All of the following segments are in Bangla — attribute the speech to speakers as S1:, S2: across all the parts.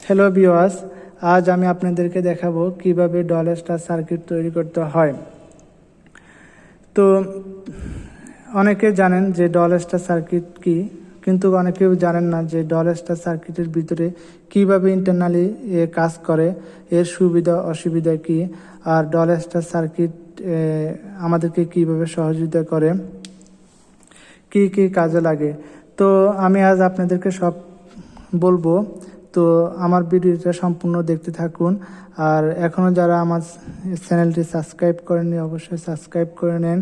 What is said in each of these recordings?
S1: হ্যালো ভিউয়ার্স, আজ আমি আপনাদেরকে দেখাবো কিভাবে ডল স্টার সার্কিট তৈরি করতে হয়। তো অনেকে জানেন যে ডল স্টার সার্কিট কি, কিন্তু অনেকেও জানেন না যে ডল স্টার সার্কিটের ভিতরে কিভাবে ইন্টারনালি কাজ করে, এর সুবিধা অসুবিধা কি, আর ডল স্টার সার্কিট আমাদেরকে কিভাবে সহযোগিতা করে, কি কি কাজে লাগে। তো আমি আজ আপনাদেরকে সব বলবো। তো আমার ভিডিওটা সম্পূর্ণ দেখতে থাকুন। আর এখনও যারা আমার চ্যানেলটি সাবস্ক্রাইব করেননি অবশ্যই সাবস্ক্রাইব করে নেন।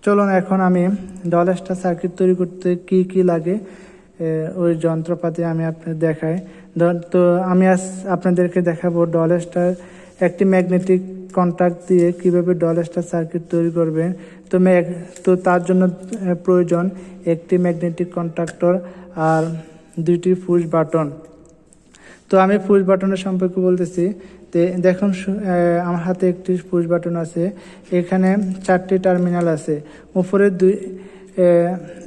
S1: চলুন এখন আমি ডল স্টার সার্কিট তৈরি করতে কি কি লাগে ওই যন্ত্রপাতি আমি আপনাদের দেখাই। তো আমি আজ আপনাদেরকে দেখাবো ডল স্টার একটি ম্যাগনেটিক কন্ট্যাক্ট দিয়ে কিভাবে ডল স্টার সার্কিট তৈরি করবেন। তো তার জন্য প্রয়োজন একটি ম্যাগনেটিক কন্ট্যাক্টর আর দুইটি পুশ বাটন। তো আমি পুশ বাটনের সম্পর্কে বলতেছি। তো দেখুন, আমার হাতে একটি পুশ বাটন আছে। এখানে 4টি টার্মিনাল আছে। উপরের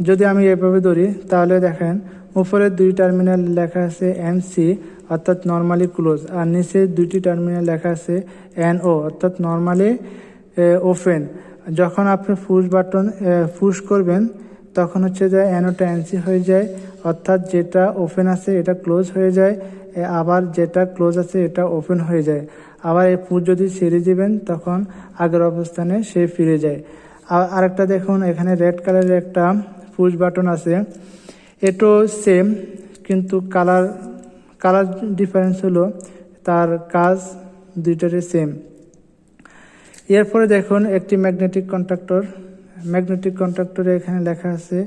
S1: যদি আমি এভাবে ধরি তাহলে দেখেন উপরের 2 টার্মিনাল লেখা আছে এনসি অর্থাৎ নর্মালি ক্লোজ, আর নিচে 2টি টার্মিনাল লেখা আছে এনও অর্থাৎ নর্মালি ওপেন। যখন আপনি পুশ বাটন পুশ করবেন তখন হচ্ছে যে এনওটা এনসি হয়ে যায়, অর্থাৎ যেটা ওপেন আছে এটা ক্লোজ হয়ে যায়, আবার যেটা ক্লোজ আছে এটা ওপেন হয়ে যায়। আবার এই পুশ যদি ছেড়ে দিবেন তখন আগের অবস্থানে সে ফিরে যায়। আরেকটা দেখুন, এখানে রেড কালারের একটা পুশ বাটন আছে। এটাও সেম, কিন্তু কালার ডিফারেন্স হলো, তার কাজ দুইটারই সেম। এরপরে দেখুন একটি ম্যাগনেটিক কন্ট্রাক্টরে এখানে লেখা আছে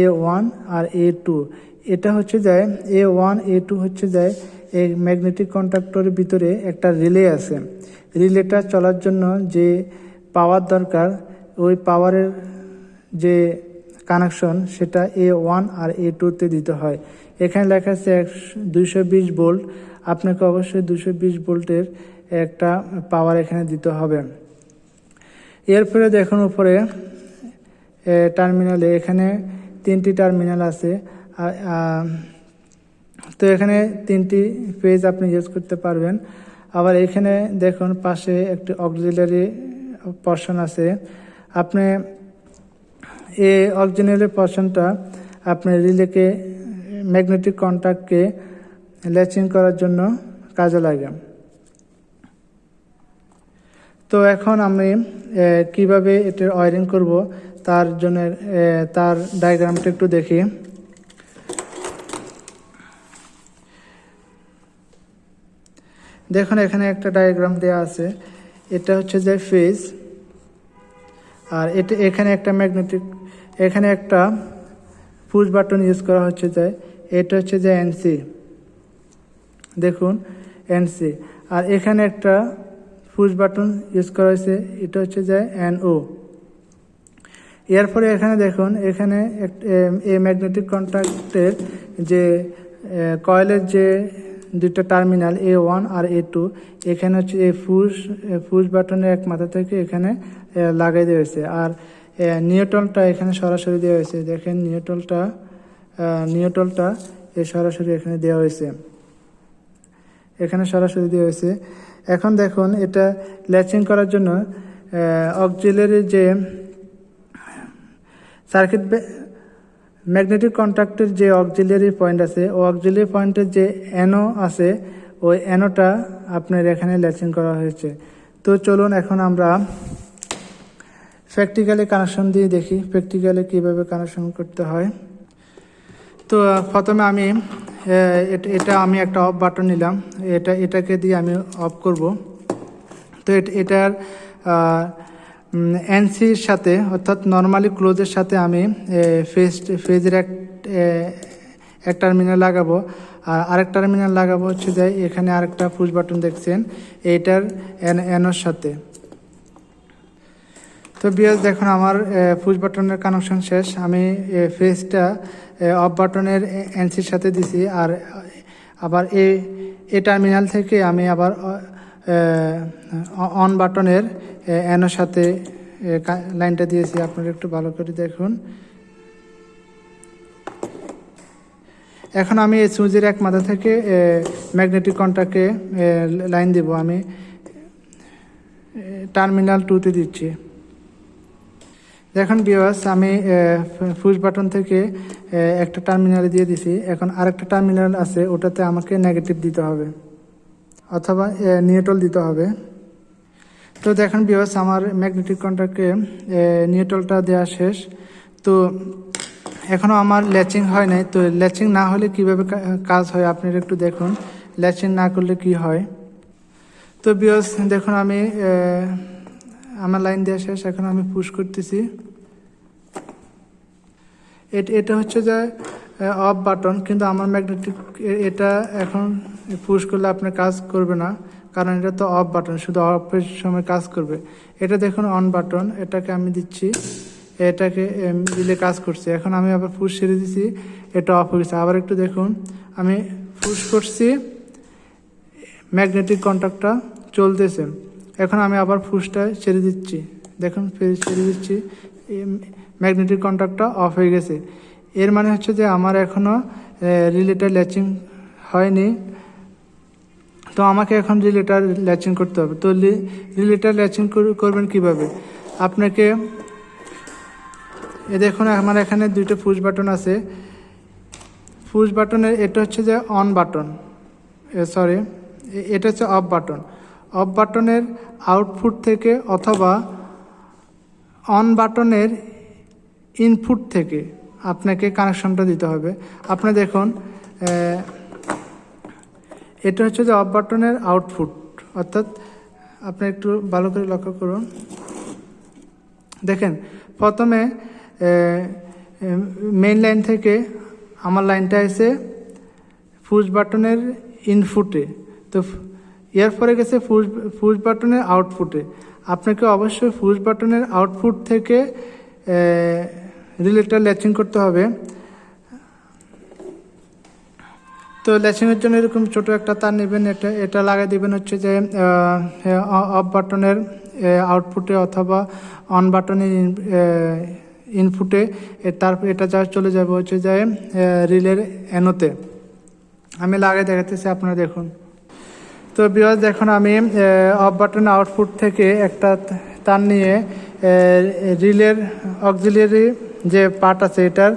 S1: A1 আর A2। এটা হচ্ছে যায় A1 A2 হচ্ছে যায় এই ম্যাগনেটিক কন্ট্রাক্টরের ভিতরে একটা রিলে আছে। রিলেটা চলার জন্য যে পাওয়ার দরকার, ওই পাওয়ারের যে কানেকশন সেটা A1 আর A2-তে দিতে হয়। এখানে লেখা আছে 220 ভোল্ট। আপনাকে অবশ্যই 220 ভোল্টের একটা পাওয়ার এখানে দিতে হবে। এরপরে দেখুন উপরে টার্মিনালে এখানে 3টি টার্মিনাল আছে। তো এখানে 3টি পেজ আপনি ইউজ করতে পারবেন। আবার এখানে দেখুন পাশে একটি অক্সিলারি পোর্শন আছে। আপনি এই অক্সিলারি পোর্শনটা আপনি রিলেকে ম্যাগনেটিক কন্ট্যাক্টকে ল্যাচিং করার জন্য কাজে লাগে। তো এখন আমি কিভাবে এটার ওয়্যারিং করব তার জন্য তার ডায়াগ্রামটা একটু দেখি। দেখুন এখানে একটা ডায়াগ্রাম দেওয়া আছে। এটা হচ্ছে যে ফেজ, আর এখানে একটা এখানে একটা পুশ বাটন ইউজ করা হচ্ছে যে এটা হচ্ছে যে এনসি, দেখুন এনসি। আর এখানে একটা পুশ বাটন ইউজ করা হয়েছে, এটা হচ্ছে যে এনও। এরপরে এখানে দেখুন এখানে এই ম্যাগনেটিক কন্ট্যাক্টের যে কয়েলের যে 2টা টার্মিনাল A1 আর A2, এখানে হচ্ছে এই পুশ বাটনের এক মাথা থেকে এখানে লাগাই দেওয়া হয়েছে। আর নিউট্রালটা এখানে সরাসরি দেওয়া হয়েছে। দেখেন নিউট্রালটা সরাসরি এখানে দেওয়া হয়েছে, এখানে সরাসরি দেওয়া হয়েছে। এখন দেখুন এটা ল্যাচিং করার জন্য অক্সিলারি যে সার্কিট ম্যাগনেটিক কন্ট্যাক্টের যে অক্সিলারি পয়েন্ট আছে, ও অক্সিলারি পয়েন্টের যে এনও আছে, ওই এনওটা আপনার এখানে ল্যাচিং করা হয়েছে। তো চলুন এখন আমরা প্র্যাকটিক্যালি কানেকশন দিয়ে দেখি প্র্যাকটিক্যালি কীভাবে কানেকশন করতে হয়। তো প্রথমে আমি আমি একটা অফ বাটন নিলাম, এটাকে দিয়ে আমি অফ করব। তো এটার এনসির সাথে অর্থাৎ নর্মালি ক্লোজের সাথে আমি ফেজের এক টার্মিনাল লাগাবো, আর আরেক টার্মিনাল লাগাবো হচ্ছে যে এখানে আরেকটা পুশ বাটন দেখছেন এইটার এনোর সাথে। তো বিয়াস দেখুন আমার পুশ বাটনের কানেকশন শেষ। আমি ফেজটা অফ বাটনের এনসির সাথে দিছি, আর আবার এই টার্মিনাল থেকে আমি আবার অন বাটনের এনোর সাথে লাইনটা দিয়েছি। আপনারা একটু ভালো করে দেখুন। এখন আমি এই সুইচের এক মাথা থেকে ম্যাগনেটিক কন্ট্যাক্টে লাইন দেব। আমি টার্মিনাল 2-তে দিচ্ছি। দেখুন ভিউয়ার্স, আমি পুশ বাটন থেকে একটা টার্মিনালে দিয়ে দিছি। এখন আরেকটা টার্মিনাল আছে, ওটাতে আমাকে নেগেটিভ দিতে হবে অথবা নিউট্রাল দিতে হবে। তো দেখুন ভিউয়ার্স, আমার ম্যাগনেটিক কন্ট্যাক্টে নিউট্রালটা দেওয়া শেষ। তো এখনও আমার ল্যাচিং হয় নাই। তো ল্যাচিং না হলে কিভাবে কাজ হয় আপনারা একটু দেখুন, ল্যাচিং না করলে কি হয়। তো ভিউয়ার্স দেখুন, আমি আমার লাইন দেওয়া শেষ। এখন আমি পুশ করতেছি। এটা হচ্ছে যে অফ বাটন, কিন্তু আমার ম্যাগনেটিক এটা এখন পুশ করলে আপনার কাজ করবে না, কারণ এটা তো অফ বাটন, শুধু অফের সময় কাজ করবে। এটা দেখুন অন বাটন, এটাকে আমি দিচ্ছি, এটাকে দিলে কাজ করছে। এখন আমি আবার পুশ ছেড়ে দিছি, এটা অফ হয়ে গেছে। আবার একটু দেখুন, আমি পুশ করছি, ম্যাগনেটিক কন্ট্যাক্টটা চলতেছে। এখন আমি আবার পুশটা ছেড়ে দিচ্ছি, দেখুন ছেড়ে দিচ্ছি, ম্যাগনেটিক কন্ট্যাক্টটা অফ হয়ে গেছে। এর মানে হচ্ছে যে আমার এখনও রিলেটার ল্যাচিং হয়নি। তো আমাকে এখন রিলেটার ল্যাচিং করতে হবে। তো রিলেটার ল্যাচিং করবেন কিভাবে? আপনাকে দেখুন, আমার এখানে দুইটা পুশ বাটন আছে। পুশ বাটনের এটা হচ্ছে যে অন বাটন, সরি এটা হচ্ছে অফ বাটন। অফ বাটনের আউটপুট থেকে অথবা অন বাটনের ইনপুট থেকে আপনাকে কানেকশনটা দিতে হবে। আপনি দেখুন, এটা হচ্ছে যে অফ বাটনের আউটপুট, অর্থাৎ আপনি একটু ভালো করে লক্ষ্য করুন। দেখেন, প্রথমে মেইন লাইন থেকে আমার লাইনটা এসে পুশ বাটনের ইনপুটে, তো এরপরে গেছে পুশ বাটনের আউটপুটে। আপনাকে অবশ্যই পুশ বাটনের আউটপুট থেকে রিলেটার ল্যাচিং করতে হবে। তো ল্যাচিংয়ের জন্য এরকম ছোট একটা তার নেবেন, এটা লাগাই দিবেন হচ্ছে যে অফ বাটনের আউটপুটে অথবা অন বাটনের ইনপুটে। তারপর এটা যা চলে যাবে হচ্ছে যে রিলের অ্যানোতে। আমি লাগাই দেখাতেছি, আপনারা দেখুন। তো ভিউয়ার্স দেখুন, আমি অফ বাটনের আউটপুট থেকে একটা তার নিয়ে রিলের অক্সিলিয়ারি যে পার্ট আছে এটার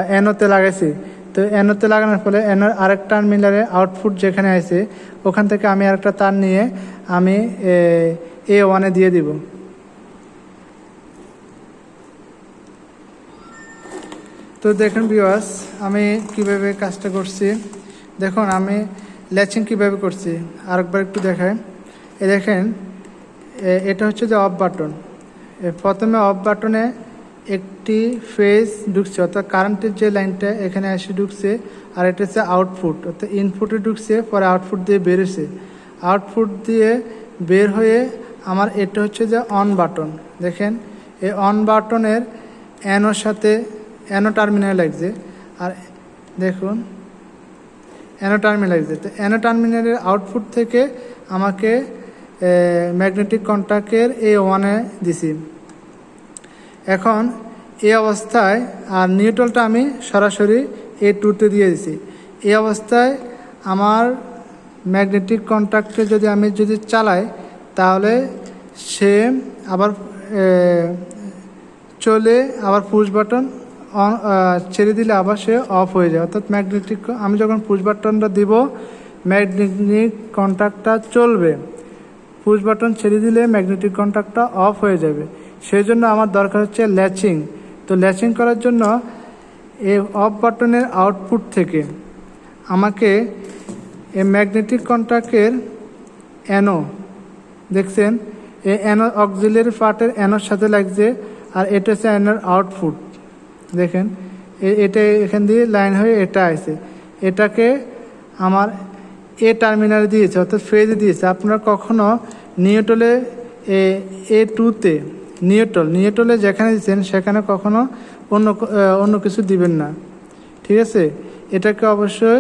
S1: অ্যানোতে লাগাইছি। তো অ্যানোতে লাগানোর ফলে অ্যানোর আরেক টার্মিনালে আউটপুট যেখানে আছে ওখান থেকে আমি আরেকটা তার নিয়ে আমি A1-এ দিয়ে দিব। তো দেখুন ভিউয়ার্স, আমি কিভাবে কাজটা করছি। দেখুন আমি ল্যাচিং কিভাবে করছি, আরেকবার একটু দেখায়। দেখেন, এটা হচ্ছে যে অফ বাটন। প্রথমে অফ বাটনে একটি ফেজ ঢুকছে, অর্থাৎ কারেন্টের যে লাইনটা এখানে এসে ঢুকছে, আর এটা হচ্ছে আউটপুট, অর্থাৎ ইনপুটে ঢুকছে, পরে আউটপুট দিয়ে বেরোছে। আউটপুট দিয়ে বের হয়ে আমার এটা হচ্ছে যে অন বাটন। দেখেন, এই অন বাটনের অ্যানোর সাথে অ্যানো টার্মিনাল লাগছে, আর দেখুন অ্যানো টার্মিনাল লাগছে। তো অ্যানো টার্মিনালের আউটপুট থেকে আমাকে ম্যাগনেটিক কন্ট্যাক্টের A1-এ দিছি। এখন এই অবস্থায় আর নিউট্রালটা আমি সরাসরি A2-তে দিয়ে দিছি। এই অবস্থায় আমার ম্যাগনেটিক কন্ট্যাক্টে আমি যদি চালাই, তাহলে সে আবার চলে, আবার পুশ বাটন অন ছেড়ে দিলে আবার সে অফ হয়ে যায়। অর্থাৎ ম্যাগনেটিক, আমি যখন পুশ বাটনটা দিব ম্যাগনেটিক কন্ট্যাক্টটা চলবে, পুশ বাটন ছেড়ে দিলে ম্যাগনেটিক কন্ট্যাক্টটা অফ হয়ে যাবে। সেই জন্য আমার দরকার হচ্ছে ল্যাচিং। তো ল্যাচিং করার জন্য এই অফ বাটনের আউটপুট থেকে আমাকে এই ম্যাগনেটিক কন্ট্যাক্টের অ্যানো, দেখছেন এই অ্যানো অক্সিলিয়ারি পার্টের অ্যানোর সাথে লাগছে, আর এটা হচ্ছে অ্যানোর আউটপুট। দেখেন এটা এখান দিয়ে লাইন হয়ে এটা আছে, এটাকে আমার এ টার্মিনালে দিয়েছে, অর্থাৎ ফেজে দিয়েছে। আপনারা কখনো নিউট্রালে A2-তে নিউট্রালে যেখানে দিচ্ছেন সেখানে কখনো অন্য কিছু দিবেন না, ঠিক আছে? এটাকে অবশ্যই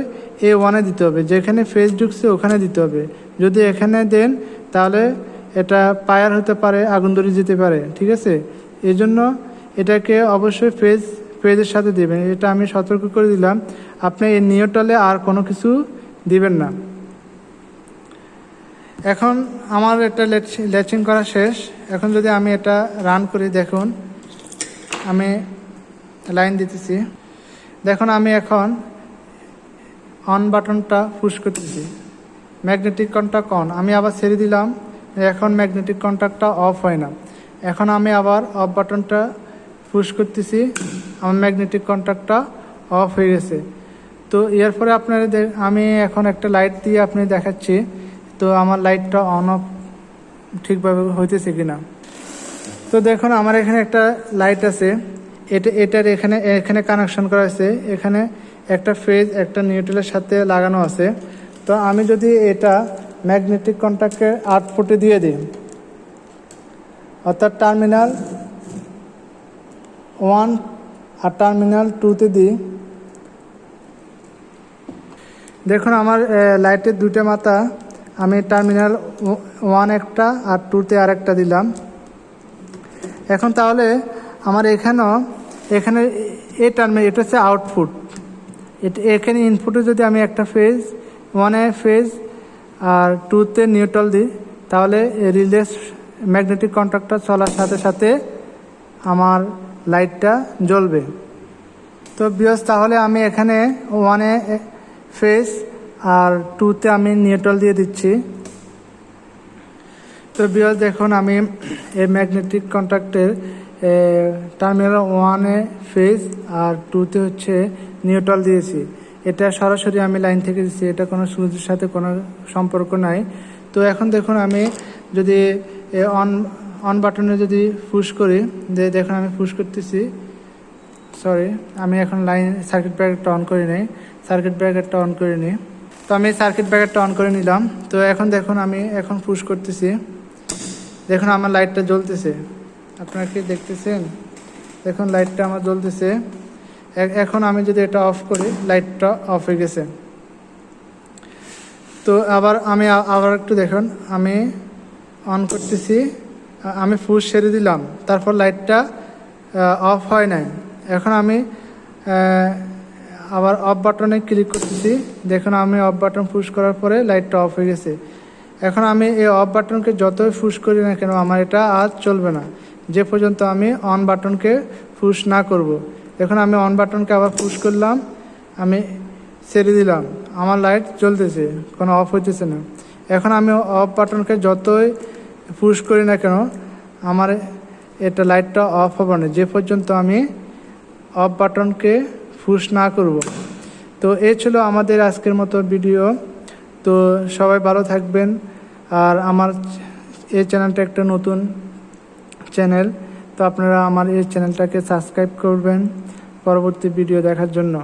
S1: A1-এ দিতে হবে, যেখানে ফেজ ঢুকছে ওখানে দিতে হবে। যদি এখানে দেন তাহলে এটা পায়ার হতে পারে, আগুন ধরে যেতে পারে, ঠিক আছে? এই জন্য এটাকে অবশ্যই ফেজের সাথে দিবেন, এটা আমি সতর্ক করে দিলাম। আপনি এই নিউট্রালে আর কোনো কিছু দিবেন না। এখন আমার এটা ল্যাচিং করা শেষ। এখন যদি আমি এটা রান করি, দেখুন আমি লাইন দিতেছি, দেখুন আমি এখন অন বাটনটা পুশ করতেছি, ম্যাগনেটিক কন্ট্যাক্ট অন। আমি আবার ছেড়ে দিলাম, এখন ম্যাগনেটিক কন্ট্যাক্টটা অফ হয় না। এখন আমি আবার অফ বাটনটা পুশ করতেছি, আমার ম্যাগনেটিক কন্ট্যাক্টটা অফ হয়ে গেছে। তো এরপরে আপনারা আমি এখন একটা লাইট দিয়ে আপনি দেখাচ্ছি, তো আমার লাইটটা অন অফ ঠিকভাবে হইতেছে কিনা। তো দেখুন আমার এখানে একটা লাইট আছে, এটার এখানে কানেকশন করা আছে, এখানে একটা ফেজ একটা নিউট্রালের সাথে লাগানো আছে। তো আমি যদি এটা ম্যাগনেটিক কন্ট্যাক্টের আউটপুটে দিয়ে দিই, অর্থাৎ টার্মিনাল 1 আর টার্মিনাল 2তে দিই, দেখুন আমার লাইটের দুইটা মাথা আমি টার্মিনাল 1 একটা আর 2তে আরেকটা দিলাম। এখন তাহলে আমার এখানে এই টার্মিনাল, এটা হচ্ছে আউটপুট, এখানে ইনপুটে যদি আমি একটা ফেজ 1-এ ফেজ আর 2তে নিউট্রাল দিই, তাহলে রিলে ম্যাগনেটিক কন্ট্যাক্টটা চলার সাথে সাথে আমার লাইটটা জ্বলবে। তো বিয়স তাহলে আমি এখানে 1-এ ফেজ আর 2তে আমি নিউট্রাল দিয়ে দিচ্ছি। তো বিয়স দেখুন আমি এই ম্যাগনেটিক কন্ট্যাক্টের টার্মিনাল 1-এ ফেজ আর 2তে হচ্ছে নিউট্রাল দিয়েছি। এটা সরাসরি আমি লাইন থেকে দিচ্ছি, এটা কোনো সুইচের সাথে কোনো সম্পর্ক নাই। তো এখন দেখুন আমি যদি অন বাটনে যদি পুশ করি, দেখুন আমি পুশ করতেছি, সরি আমি এখন সার্কিট ব্রেকারটা অন করে নিই, সার্কিট ব্রেকারটা অন করে নিই। তো আমি সার্কিট ব্রেকারটা অন করে নিলাম। তো এখন দেখুন আমি এখন পুশ করতেছি, দেখুন আমার লাইটটা জ্বলতেছে, আপনারা কি দেখতেছেন? দেখুন লাইটটা আমার জ্বলতেছে। এখন আমি যদি এটা অফ করি, লাইটটা অফ হয়ে গেছে। তো আবার একটু দেখুন আমি অন করতেছি, আমি পুশ ছেড়ে দিলাম, তারপর লাইটটা অফ হয় নাই। এখন আমি আবার অফ বাটনে ক্লিক করতেছি, দেখুন আমি অফ বাটন পুশ করার পরে লাইটটা অফ হয়ে গেছে। এখন আমি এই অফ বাটনকে যতই পুশ করি না কেন আমার এটা আর চলবে না, যে পর্যন্ত আমি অন বাটনকে পুশ না করব। এখন আমি অন বাটনকে আবার পুশ করলাম, আমি ছেড়ে দিলাম, আমার লাইট জ্বলতেছে, কোনো অফ হইতেছে না। এখন আমি অফ বাটনকে যতই পুশ করি না কেন আমার এটা লাইটটা অফ হবে না, যে পর্যন্ত আমি অফ বাটনকে পুশ না করব। তো এই ছিল আমাদের আজকের মতো ভিডিও। তো সবাই ভালো থাকবেন। আর আমার এই চ্যানেলটা একটা নতুন চ্যানেল, তো আপনারা আমার এই চ্যানেলটাকে সাবস্ক্রাইব করবেন পরবর্তী ভিডিও দেখার জন্য।